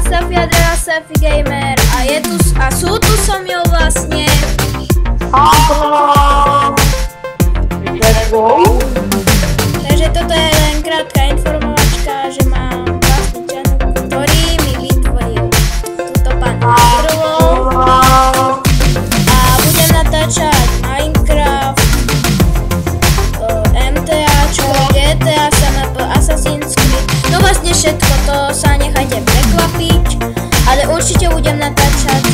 Safi Adela, Safi Gamer a sú tu so mnou vlastne. Takže toto je len krátka informovačka, že mám vlastný channel, ktorý mi vytvoril túto pán Andrulo. A budem natáčať Minecraft, MTAčko, GTA, SMP, Assassin's Creed, no vlastne všetko, to sa nechajte prekvapiť, ale určite budem natáčať